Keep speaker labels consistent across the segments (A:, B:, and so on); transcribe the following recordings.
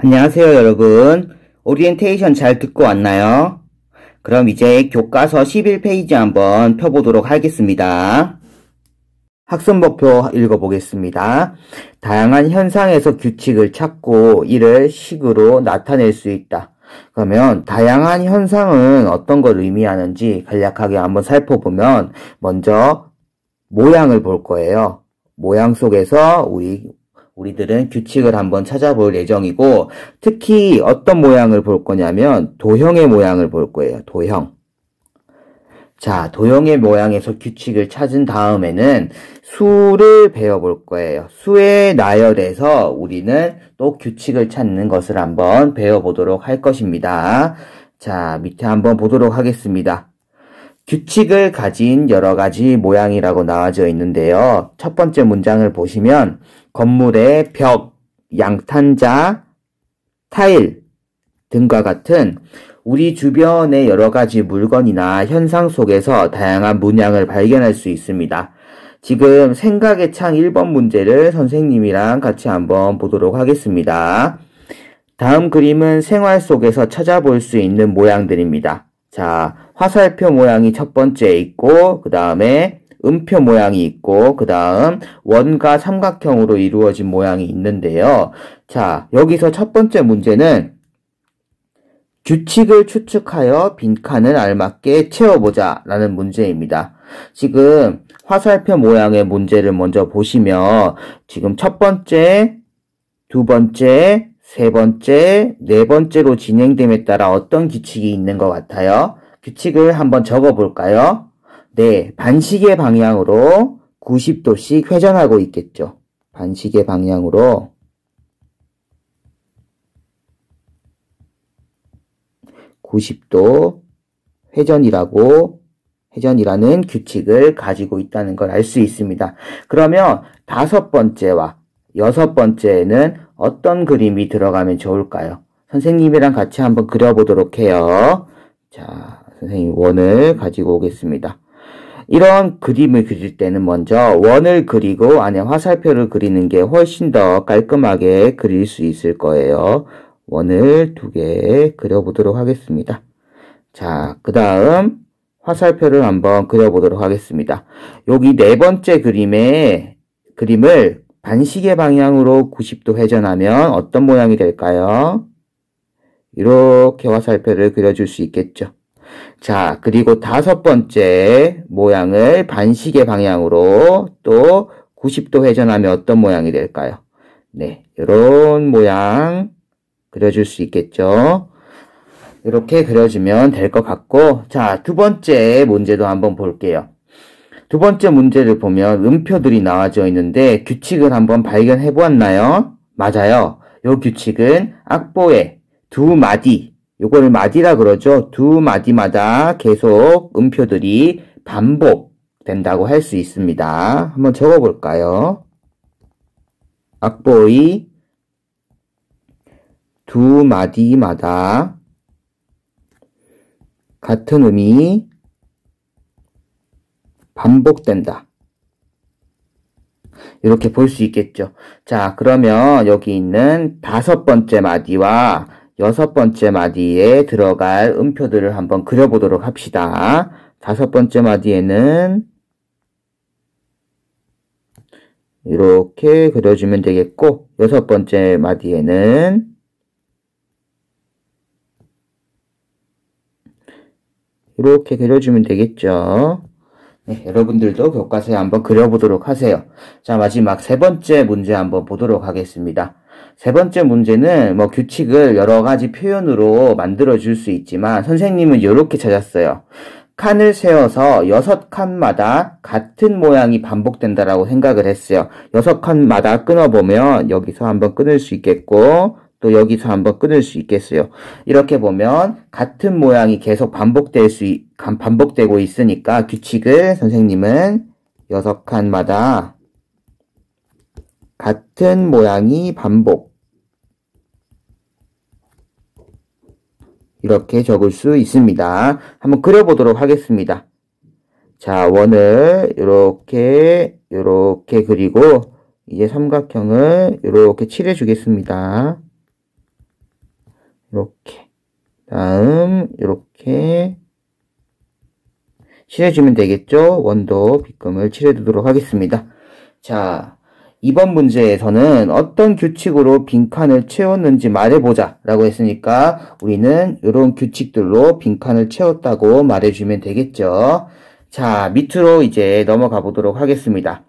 A: 안녕하세요, 여러분. 오리엔테이션 잘 듣고 왔나요? 그럼 이제 교과서 11페이지 한번 펴보도록 하겠습니다. 학습 목표 읽어보겠습니다. 다양한 현상에서 규칙을 찾고 이를 식으로 나타낼 수 있다. 그러면 다양한 현상은 어떤 걸 의미하는지 간략하게 한번 살펴보면 먼저 모양을 볼 거예요. 모양 속에서 우리들은 규칙을 한번 찾아볼 예정이고, 특히 어떤 모양을 볼 거냐면 도형의 모양을 볼 거예요. 도형. 자, 도형의 모양에서 규칙을 찾은 다음에는 수를 배워볼 거예요. 수의 나열에서 우리는 또 규칙을 찾는 것을 한번 배워보도록 할 것입니다. 자, 밑에 한번 보도록 하겠습니다. 규칙을 가진 여러 가지 모양이라고 나와져 있는데요. 첫 번째 문장을 보시면 건물의 벽, 양탄자, 타일 등과 같은 우리 주변의 여러 가지 물건이나 현상 속에서 다양한 문양을 발견할 수 있습니다. 지금 생각의 창 1번 문제를 선생님이랑 같이 한번 보도록 하겠습니다. 다음 그림은 생활 속에서 찾아볼 수 있는 모양들입니다. 자, 화살표 모양이 첫 번째에 있고, 그 다음에 음표 모양이 있고, 그 다음 원과 삼각형으로 이루어진 모양이 있는데요. 자, 여기서 첫 번째 문제는 규칙을 추측하여 빈칸을 알맞게 채워보자 라는 문제입니다. 지금 화살표 모양의 문제를 먼저 보시면 지금 첫 번째, 두 번째, 세 번째, 네 번째로 진행됨에 따라 어떤 규칙이 있는 것 같아요? 규칙을 한번 적어 볼까요? 네, 반시계 방향으로 90도씩 회전하고 있겠죠. 반시계 방향으로 90도 회전이라는 규칙을 가지고 있다는 걸 알 수 있습니다. 그러면 다섯 번째와 여섯 번째에는 어떤 그림이 들어가면 좋을까요? 선생님이랑 같이 한번 그려보도록 해요. 자, 선생님 원을 가지고 오겠습니다. 이런 그림을 그릴 때는 먼저 원을 그리고 안에 화살표를 그리는 게 훨씬 더 깔끔하게 그릴 수 있을 거예요. 원을 2개 그려보도록 하겠습니다. 자, 그 다음 화살표를 한번 그려보도록 하겠습니다. 여기 네 번째 그림을 반시계 방향으로 90도 회전하면 어떤 모양이 될까요? 이렇게 화살표를 그려줄 수 있겠죠. 자, 그리고 다섯 번째 모양을 반시계 방향으로 또 90도 회전하면 어떤 모양이 될까요? 네, 이런 모양 그려줄 수 있겠죠. 이렇게 그려주면 될 것 같고, 자, 두 번째 문제도 한번 볼게요. 두 번째 문제를 보면 음표들이 나와져 있는데 규칙을 한번 발견해 보았나요? 맞아요. 이 규칙은 악보에 두 마디, 요거를 마디라 그러죠. 두 마디마다 계속 음표들이 반복된다고 할 수 있습니다. 한번 적어 볼까요? 악보의 두 마디마다 같은 음이 반복된다. 이렇게 볼 수 있겠죠. 자, 그러면 여기 있는 다섯 번째 마디와 여섯 번째 마디에 들어갈 음표들을 한번 그려보도록 합시다. 다섯 번째 마디에는 이렇게 그려주면 되겠고, 여섯 번째 마디에는 이렇게 그려주면 되겠죠. 네, 여러분들도 교과서에 한번 그려보도록 하세요. 자, 마지막 세 번째 문제 한번 보도록 하겠습니다. 세 번째 문제는 규칙을 여러 가지 표현으로 만들어 줄 수 있지만 선생님은 이렇게 찾았어요. 칸을 세워서 6칸마다 같은 모양이 반복된다라고 생각을 했어요. 6칸마다 끊어보면 여기서 한번 끊을 수 있겠고 또 여기서 한번 끊을 수 있겠어요. 이렇게 보면 같은 모양이 계속 반복되고 있으니까 규칙을 선생님은 6칸마다 같은 모양이 반복 이렇게 적을 수 있습니다. 한번 그려보도록 하겠습니다. 자, 원을 이렇게 그리고 이제 삼각형을 이렇게 칠해 주겠습니다. 이렇게. 다음 이렇게 칠해주면 되겠죠? 원도 빗금을 칠해두도록 하겠습니다. 자, 이번 문제에서는 어떤 규칙으로 빈칸을 채웠는지 말해보자 라고 했으니까 우리는 이런 규칙들로 빈칸을 채웠다고 말해주면 되겠죠? 자, 밑으로 이제 넘어가 보도록 하겠습니다.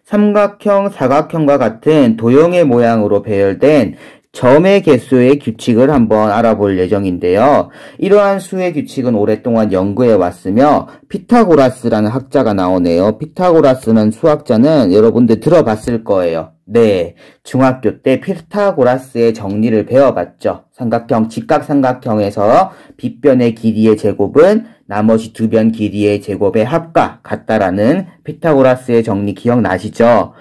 A: 삼각형, 사각형과 같은 도형의 모양으로 배열된 점의 개수의 규칙을 한번 알아볼 예정인데요. 이러한 수의 규칙은 오랫동안 연구해 왔으며 피타고라스라는 학자가 나오네요. 피타고라스는 수학자는 여러분들 들어봤을 거예요. 네, 중학교 때 피타고라스의 정리를 배워봤죠. 삼각형, 직각삼각형에서 빗변의 길이의 제곱은 나머지 두 변 길이의 제곱의 합과 같다라는 피타고라스의 정리 기억나시죠?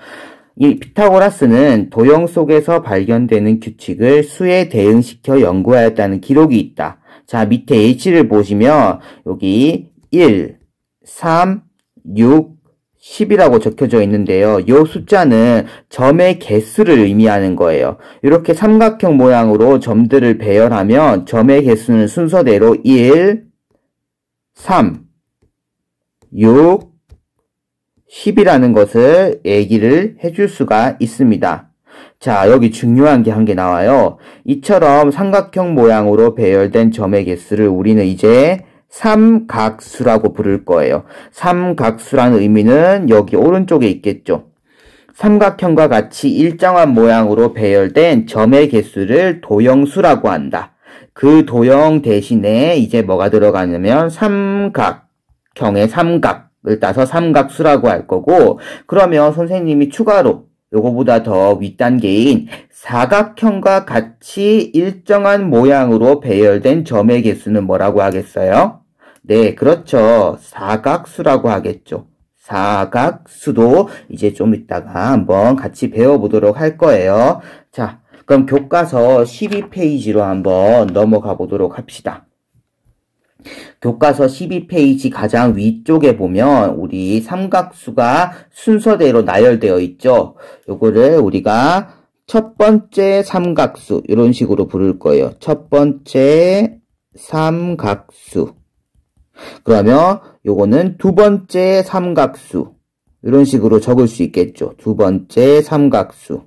A: 이 피타고라스는 도형 속에서 발견되는 규칙을 수에 대응시켜 연구하였다는 기록이 있다. 자, 밑에 H를 보시면 여기 1, 3, 6, 10이라고 적혀져 있는데요. 이 숫자는 점의 개수를 의미하는 거예요. 이렇게 삼각형 모양으로 점들을 배열하면 점의 개수는 순서대로 1, 3, 6, 10이라는 것을 얘기를 해줄 수가 있습니다. 자, 여기 중요한 게 한 개 나와요. 이처럼 삼각형 모양으로 배열된 점의 개수를 우리는 이제 삼각수라고 부를 거예요. 삼각수라는 의미는 여기 오른쪽에 있겠죠. 삼각형과 같이 일정한 모양으로 배열된 점의 개수를 도형수라고 한다. 그 도형 대신에 이제 뭐가 들어가냐면 삼각형의 삼각을 따서 삼각수라고 할 거고, 그러면 선생님이 추가로 요거보다 더 윗단계인 사각형과 같이 일정한 모양으로 배열된 점의 개수는 뭐라고 하겠어요? 네, 그렇죠. 사각수라고 하겠죠. 사각수도 이제 좀 이따가 한번 같이 배워보도록 할 거예요. 자, 그럼 교과서 12페이지로 한번 넘어가 보도록 합시다. 교과서 12페이지 가장 위쪽에 보면 우리 삼각수가 순서대로 나열되어 있죠. 요거를 우리가 첫 번째 삼각수 이런 식으로 부를 거예요. 첫 번째 삼각수. 그러면 요거는 두 번째 삼각수 이런 식으로 적을 수 있겠죠. 두 번째 삼각수.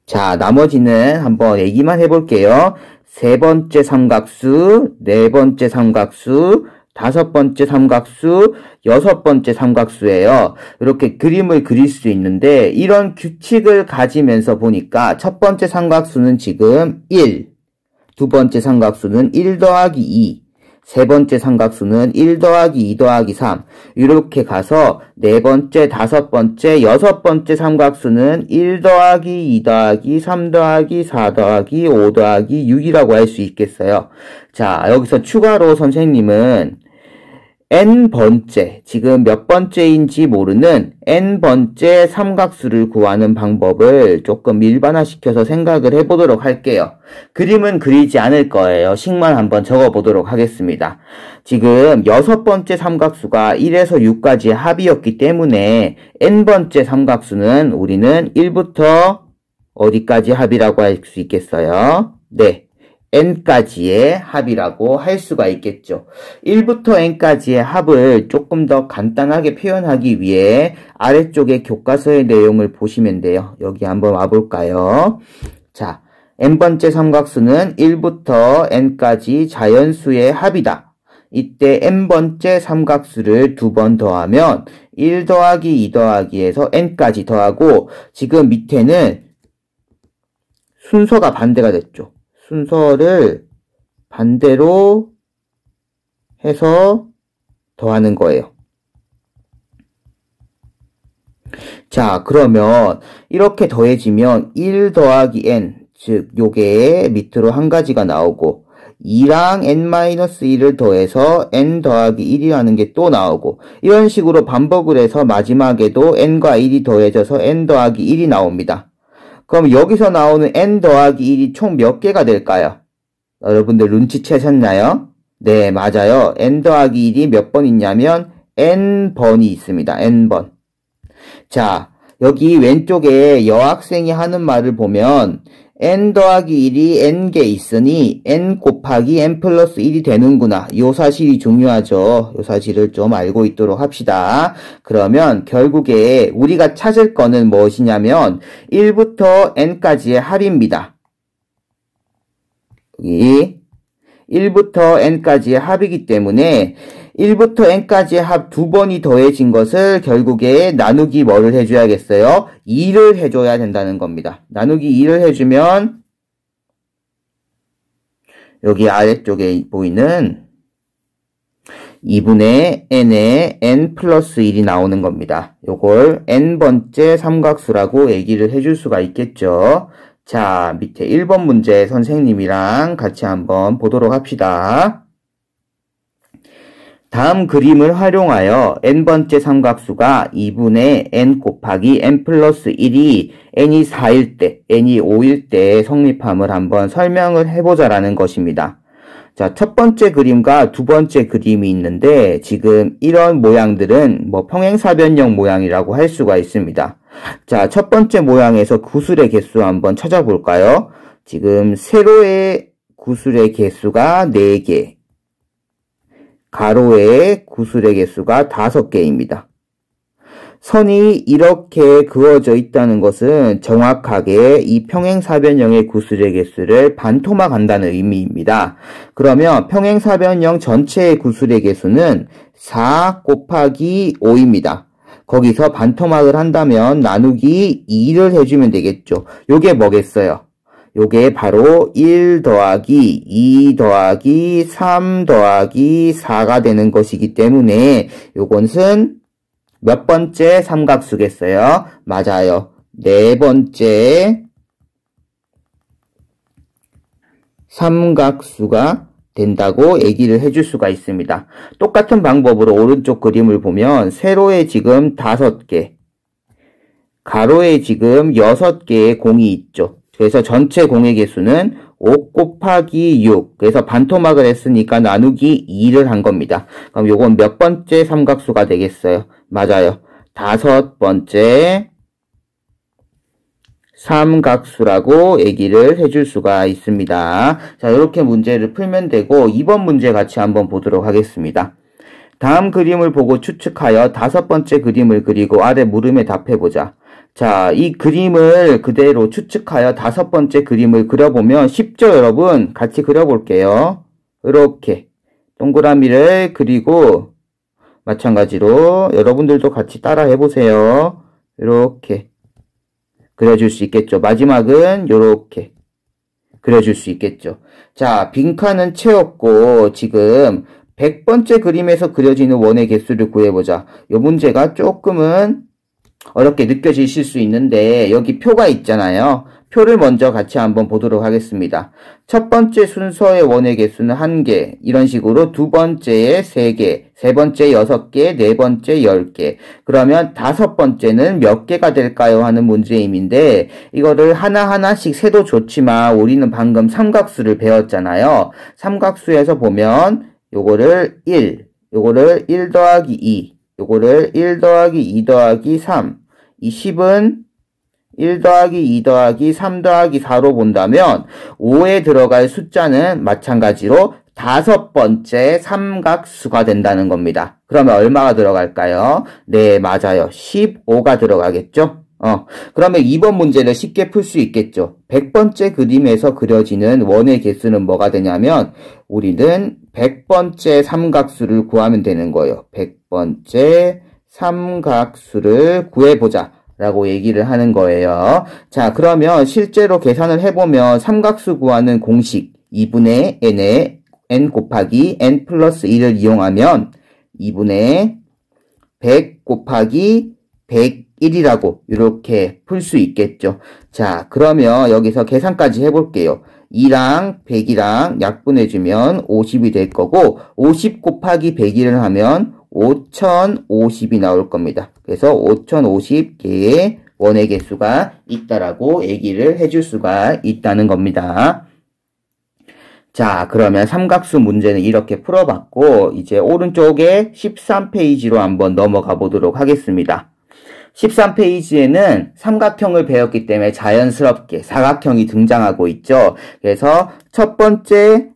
A: 자, 나머지는 한번 얘기만 해볼게요. 세 번째 삼각수, 네 번째 삼각수, 다섯 번째 삼각수, 여섯 번째 삼각수예요. 이렇게 그림을 그릴 수 있는데 이런 규칙을 가지면서 보니까 첫 번째 삼각수는 지금 1, 두 번째 삼각수는 1 더하기 2, 세 번째 삼각수는 1 더하기 2 더하기 3 이렇게 가서 네 번째, 다섯 번째, 여섯 번째 삼각수는 1 더하기 2 더하기 3 더하기 4 더하기 5 더하기 6이라고 할 수 있겠어요. 자, 여기서 추가로 선생님은 n번째, 지금 몇 번째인지 모르는 n번째 삼각수를 구하는 방법을 조금 일반화시켜서 생각을 해보도록 할게요. 그림은 그리지 않을 거예요. 식만 한번 적어보도록 하겠습니다. 지금 여섯 번째 삼각수가 1에서 6까지의 합이었기 때문에 n번째 삼각수는 우리는 1부터 어디까지 합이라고 할 수 있겠어요? 네. n까지의 합이라고 할 수가 있겠죠. 1부터 n까지의 합을 조금 더 간단하게 표현하기 위해 아래쪽에 교과서의 내용을 보시면 돼요. 여기 한번 와볼까요? 자, n번째 삼각수는 1부터 n까지 자연수의 합이다. 이때 n번째 삼각수를 두 번 더하면 1 더하기 2 더하기에서 n까지 더하고 지금 밑에는 순서가 반대가 됐죠. 순서를 반대로 해서 더하는 거예요. 자, 그러면 이렇게 더해지면 1 더하기 n, 즉 요게 밑으로 한 가지가 나오고 2랑 n-1을 더해서 n 더하기 1이라는 게 또 나오고 이런 식으로 반복을 해서 마지막에도 n과 1이 더해져서 n 더하기 1이 나옵니다. 그럼 여기서 나오는 n 더하기 1이 총 몇 개가 될까요? 여러분들 눈치채셨나요? 네, 맞아요. n 더하기 1이 몇 번 있냐면 n번이 있습니다. n번. 자, 여기 왼쪽에 여학생이 하는 말을 보면 n 더하기 1이 n개 있으니 n 곱하기 n 플러스 1이 되는구나. 이 사실이 중요하죠. 이 사실을 좀 알고 있도록 합시다. 그러면 결국에 우리가 찾을 거는 무엇이냐면 1부터 n까지의 합입니다. 여기 1부터 n까지의 합이기 때문에 1부터 n까지의 합 두 번이 더해진 것을 결국에 나누기 뭐를 해줘야겠어요? 2를 해줘야 된다는 겁니다. 나누기 2를 해주면 여기 아래쪽에 보이는 2분의 n에 n 플러스 1이 나오는 겁니다. 요걸 n번째 삼각수라고 얘기를 해줄 수가 있겠죠. 자, 밑에 1번 문제 선생님이랑 같이 한번 보도록 합시다. 다음 그림을 활용하여 n번째 삼각수가 2분의 n 곱하기 n 플러스 1이 n이 4일 때, n이 5일 때 성립함을 한번 설명을 해보자라는 것입니다. 자, 첫 번째 그림과 두 번째 그림이 있는데 지금 이런 모양들은 평행사변형 모양이라고 할 수가 있습니다. 자, 첫 번째 모양에서 구술의 개수 한번 찾아볼까요? 지금 세로의 구술의 개수가 4개, 가로의 구술의 개수가 5개입니다. 선이 이렇게 그어져 있다는 것은 정확하게 이 평행사변형의 구술의 개수를 반토막한다는 의미입니다. 그러면 평행사변형 전체의 구술의 개수는 4 곱하기 5입니다. 거기서 반토막을 한다면 나누기 2를 해주면 되겠죠. 요게 뭐겠어요? 요게 바로 1 더하기 2 더하기 3 더하기 4가 되는 것이기 때문에 요것은 몇 번째 삼각수겠어요? 맞아요. 네 번째 삼각수가 된다고 얘기를 해줄 수가 있습니다. 똑같은 방법으로 오른쪽 그림을 보면 세로에 지금 5개, 가로에 지금 6개의 공이 있죠. 그래서 전체 공의 개수는 5 곱하기 6. 그래서 반토막을 했으니까 나누기 2를 한 겁니다. 그럼 요건 몇 번째 삼각수가 되겠어요? 맞아요. 5번째 삼각수라고 얘기를 해줄 수가 있습니다. 자, 이렇게 문제를 풀면 되고 2번 문제 같이 한번 보도록 하겠습니다. 다음 그림을 보고 추측하여 5번째 그림을 그리고 아래 물음에 답해보자. 자, 이 그림을 그대로 추측하여 5번째 그림을 그려보면 쉽죠, 여러분? 같이 그려볼게요. 이렇게 동그라미를 그리고 마찬가지로 여러분들도 같이 따라 해보세요. 이렇게 그려줄 수 있겠죠. 마지막은 이렇게 그려줄 수 있겠죠. 자, 빈칸은 채웠고 지금 100번째 그림에서 그려지는 원의 개수를 구해보자. 이 문제가 조금은 어렵게 느껴지실 수 있는데 여기 표가 있잖아요. 표를 먼저 같이 한번 보도록 하겠습니다. 첫 번째 순서의 원의 개수는 1개, 이런 식으로 두 번째에 3개, 세 번째 6개, 네 번째 10개. 그러면 5번째는 몇 개가 될까요? 하는 문제임인데 이거를 하나하나씩 세도 좋지만 우리는 방금 삼각수를 배웠잖아요. 삼각수에서 보면 요거를 1, 요거를 1 더하기 2, 요거를 1 더하기 2 더하기 3, 이 10은 1 더하기 2 더하기 3 더하기 4로 본다면 5에 들어갈 숫자는 마찬가지로 5번째 삼각수가 된다는 겁니다. 그러면 얼마가 들어갈까요? 네, 맞아요. 15가 들어가겠죠? 그러면 2번 문제를 쉽게 풀 수 있겠죠. 100번째 그림에서 그려지는 원의 개수는 뭐가 되냐면 우리는 100번째 삼각수를 구하면 되는 거예요. 100번째 삼각수를 구해보자 라고 얘기를 하는 거예요. 자, 그러면 실제로 계산을 해보면 삼각수 구하는 공식 2분의 n에 n 곱하기 n 플러스 1을 이용하면 2분의 100 곱하기 101이라고 이렇게 풀 수 있겠죠. 자, 그러면 여기서 계산까지 해볼게요. 2랑 100이랑 약분해주면 50이 될 거고 50 곱하기 101을 하면 5050이 나올 겁니다. 그래서 5050개의 원의 개수가 있다라고 얘기를 해줄 수가 있다는 겁니다. 자, 그러면 삼각수 문제는 이렇게 풀어봤고 이제 오른쪽에 13페이지로 한번 넘어가 보도록 하겠습니다. 13페이지에는 삼각형을 배웠기 때문에 자연스럽게 사각형이 등장하고 있죠. 그래서 첫 번째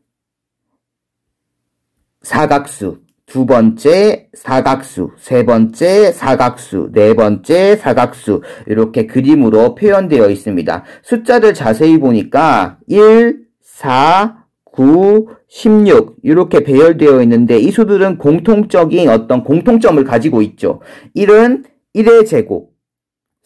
A: 사각수, 두 번째 사각수, 세 번째 사각수, 네 번째 사각수 이렇게 그림으로 표현되어 있습니다. 숫자를 자세히 보니까 1, 4, 9, 16 이렇게 배열되어 있는데 이 수들은 공통적인 어떤 공통점을 가지고 있죠. 1은 1의 제곱,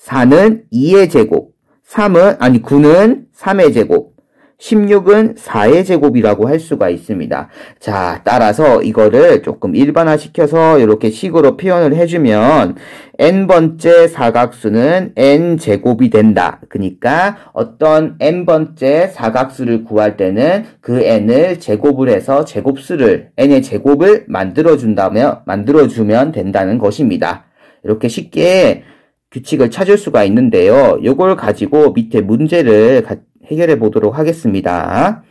A: 4는 2의 제곱, 9는 3의 제곱, 16은 4의 제곱이라고 할 수가 있습니다. 자, 따라서 이거를 조금 일반화시켜서 이렇게 식으로 표현을 해주면 n번째 사각수는 n제곱이 된다. 그러니까 어떤 n번째 사각수를 구할 때는 그 n을 제곱을 해서 제곱수를 n의 제곱을 만들어주면 된다는 것입니다. 이렇게 쉽게 규칙을 찾을 수가 있는데요. 이걸 가지고 밑에 문제를 해결해 보도록 하겠습니다.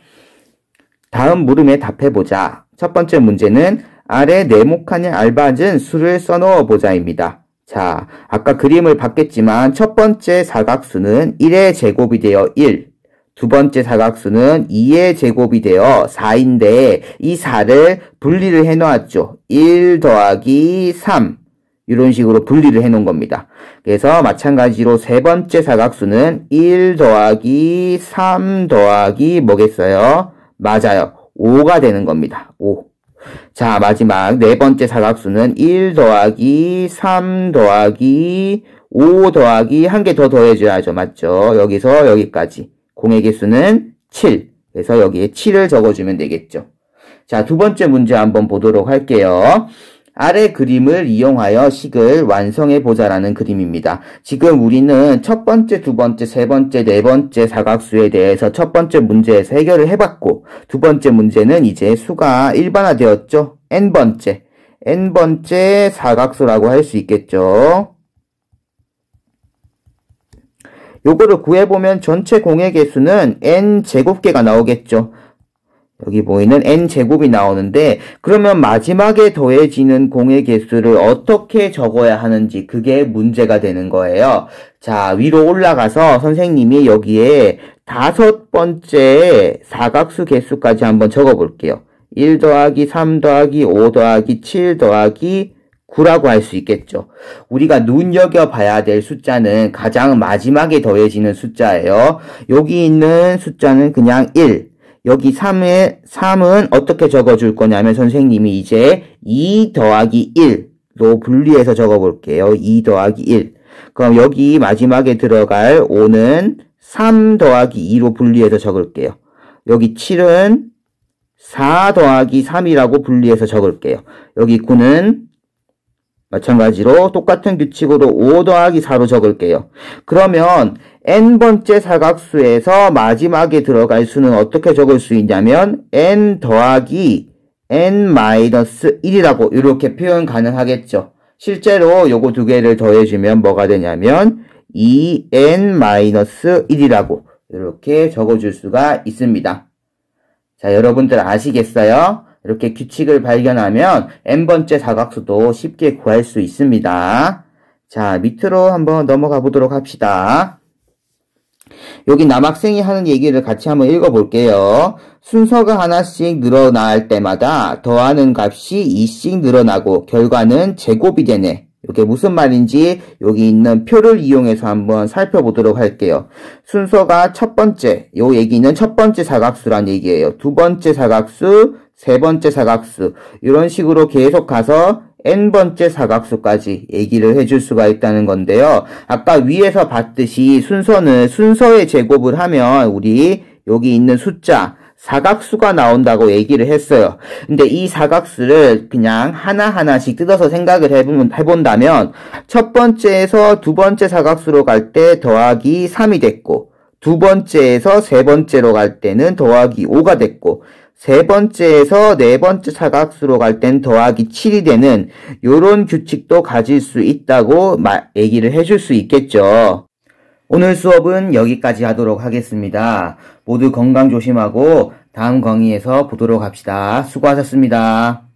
A: 다음 물음에 답해보자. 첫 번째 문제는 아래 네모칸에 알맞은 수를 써넣어 보자입니다. 자, 아까 그림을 봤겠지만 첫 번째 사각수는 1의 제곱이 되어 1, 두 번째 사각수는 2의 제곱이 되어 4인데 이 4를 분리를 해놓았죠. 1 더하기 3 이런 식으로 분리를 해놓은 겁니다. 그래서 마찬가지로 세 번째 사각수는 1 더하기 3 더하기 뭐겠어요? 맞아요. 5가 되는 겁니다. 5. 자, 마지막 네 번째 사각수는 1 더하기 3 더하기 5 더하기 한 개 더 더해줘야죠. 맞죠? 여기서 여기까지. 공의 개수는 7. 그래서 여기에 7을 적어주면 되겠죠. 자, 두 번째 문제 한번 보도록 할게요. 아래 그림을 이용하여 식을 완성해 보자라는 그림입니다. 지금 우리는 첫 번째, 두 번째, 세 번째, 네 번째 사각수에 대해서 첫 번째 문제에서 해결을 해봤고 두 번째 문제는 이제 수가 일반화되었죠. n번째 사각수라고 할 수 있겠죠. 요거를 구해보면 전체 공의 개수는 n제곱개가 나오겠죠. 여기 보이는 n제곱이 나오는데 그러면 마지막에 더해지는 공의 개수를 어떻게 적어야 하는지 그게 문제가 되는 거예요. 자, 위로 올라가서 선생님이 여기에 다섯 번째 사각수 개수까지 한번 적어 볼게요. 1 더하기 3 더하기 5 더하기 7 더하기 9라고 할 수 있겠죠. 우리가 눈여겨봐야 될 숫자는 가장 마지막에 더해지는 숫자예요. 여기 있는 숫자는 그냥 1. 여기 3은 어떻게 적어줄 거냐면 선생님이 이제 2 더하기 1로 분리해서 적어볼게요. 2 더하기 1. 그럼 여기 마지막에 들어갈 5는 3 더하기 2로 분리해서 적을게요. 여기 7은 4 더하기 3이라고 분리해서 적을게요. 여기 9는 마찬가지로 똑같은 규칙으로 5 더하기 4로 적을게요. 그러면 n번째 사각수에서 마지막에 들어갈 수는 어떻게 적을 수 있냐면 n 더하기 n-1이라고 이렇게 표현 가능하겠죠. 실제로 요거 두 개를 더해주면 뭐가 되냐면 2n-1이라고 이렇게 적어줄 수가 있습니다. 자, 여러분들 아시겠어요? 이렇게 규칙을 발견하면 n번째 사각수도 쉽게 구할 수 있습니다. 자, 밑으로 한번 넘어가 보도록 합시다. 여기 남학생이 하는 얘기를 같이 한번 읽어볼게요. 순서가 하나씩 늘어날 때마다 더하는 값이 2씩 늘어나고 결과는 제곱이 되네. 이게 무슨 말인지 여기 있는 표를 이용해서 한번 살펴보도록 할게요. 순서가 첫 번째, 요 얘기는 첫 번째 사각수란 얘기예요. 두 번째 사각수, 세 번째 사각수 이런 식으로 계속 가서 n번째 사각수까지 얘기를 해줄 수가 있다는 건데요. 아까 위에서 봤듯이 순서의 제곱을 하면 우리 여기 있는 숫자 사각수가 나온다고 얘기를 했어요. 근데 이 사각수를 그냥 하나하나씩 뜯어서 생각을 해본다면 첫 번째에서 두 번째 사각수로 갈 때 더하기 3이 됐고 두 번째에서 세 번째로 갈 때는 더하기 5가 됐고 세 번째에서 네 번째 사각수로 갈 땐 더하기 7이 되는 요런 규칙도 가질 수 있다고 얘기를 해줄 수 있겠죠. 오늘 수업은 여기까지 하도록 하겠습니다. 모두 건강 조심하고 다음 강의에서 보도록 합시다. 수고하셨습니다.